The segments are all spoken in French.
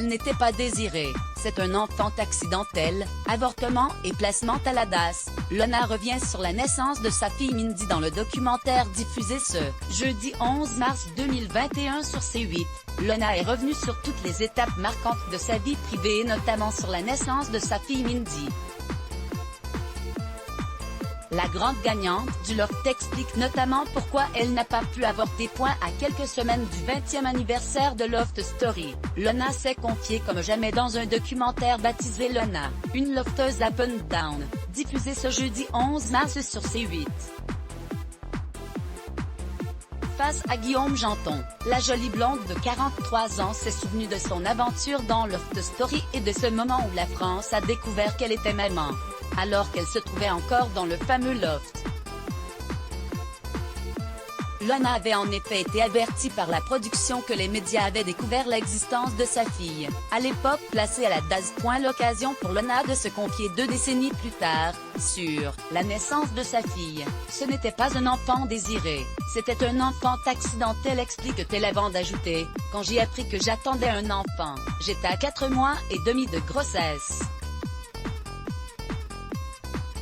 Elle n'était pas désirée. C'est un enfant accidentel, avortement et placement à la DAS. Lona revient sur la naissance de sa fille Mindy dans le documentaire diffusé ce jeudi 11 mars 2021 sur C8. Lona est revenue sur toutes les étapes marquantes de sa vie privée et notamment sur la naissance de sa fille Mindy. La grande gagnante du Loft explique notamment pourquoi elle n'a pas pu avorter. À quelques semaines du 20e anniversaire de Loft Story, Lona s'est confiée comme jamais dans un documentaire baptisé Lona, une lofteuse up and down, diffusé ce jeudi 11 mars sur C8. Face à Guillaume Janton, la jolie blonde de 43 ans s'est souvenue de son aventure dans Loft Story et de ce moment où la France a découvert qu'elle était maman, alors qu'elle se trouvait encore dans le fameux loft. Lona avait en effet été avertie par la production que les médias avaient découvert l'existence de sa fille, à l'époque placée à la DAS. L'occasion pour Lona de se confier 2 décennies plus tard, sur la naissance de sa fille. Ce n'était pas un enfant désiré, c'était un enfant accidentel, explique-t-elle avant d'ajouter, quand j'ai appris que j'attendais un enfant, j'étais à 4 mois et demi de grossesse.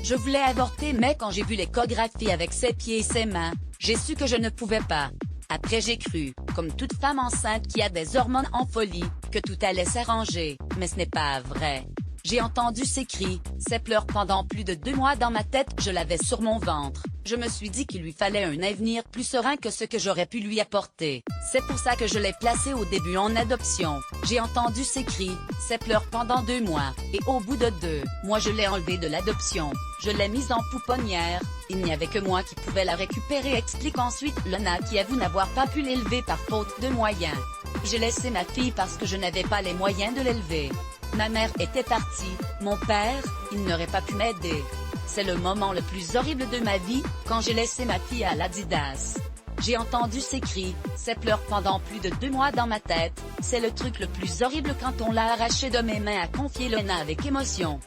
Je voulais avorter mais quand j'ai vu l'échographie avec ses pieds et ses mains, j'ai su que je ne pouvais pas. Après j'ai cru, comme toute femme enceinte qui a des hormones en folie, que tout allait s'arranger, mais ce n'est pas vrai. J'ai entendu ses cris, ses pleurs pendant plus de 2 mois dans ma tête, je l'avais sur mon ventre. Je me suis dit qu'il lui fallait un avenir plus serein que ce que j'aurais pu lui apporter. C'est pour ça que je l'ai placé au début en adoption. J'ai entendu ses cris, ses pleurs pendant 2 mois, et au bout de 2 mois je l'ai enlevée de l'adoption. Je l'ai mise en pouponnière, il n'y avait que moi qui pouvais la récupérer, explique ensuite Lona qui avoue n'avoir pas pu l'élever par faute de moyens. J'ai laissé ma fille parce que je n'avais pas les moyens de l'élever. Ma mère était partie, mon père, il n'aurait pas pu m'aider. C'est le moment le plus horrible de ma vie, quand j'ai laissé ma fille à l'Adidas. J'ai entendu ses cris, ses pleurs pendant plus de 2 mois dans ma tête, c'est le truc le plus horrible quand on l'a arraché de mes mains, a confié Lona avec émotion.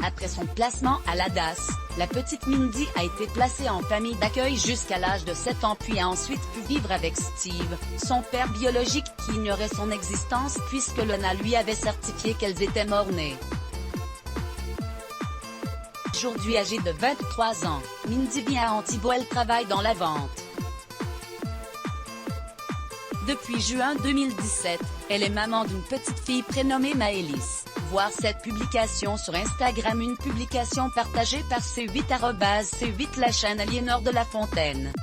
Après son placement à la DAS, la petite Mindy a été placée en famille d'accueil jusqu'à l'âge de 7 ans puis a ensuite pu vivre avec Steve, son père biologique qui ignorait son existence puisque Lona lui avait certifié qu'elles étaient mort-nées. Aujourd'hui âgée de 23 ans, Mindy vit à Antibes, elle travaille dans la vente. Depuis juin 2017, elle est maman d'une petite fille prénommée Maëlys. Voir cette publication sur Instagram, une publication partagée par C8 @C8 la chaîne Aliénor de la Fontaine.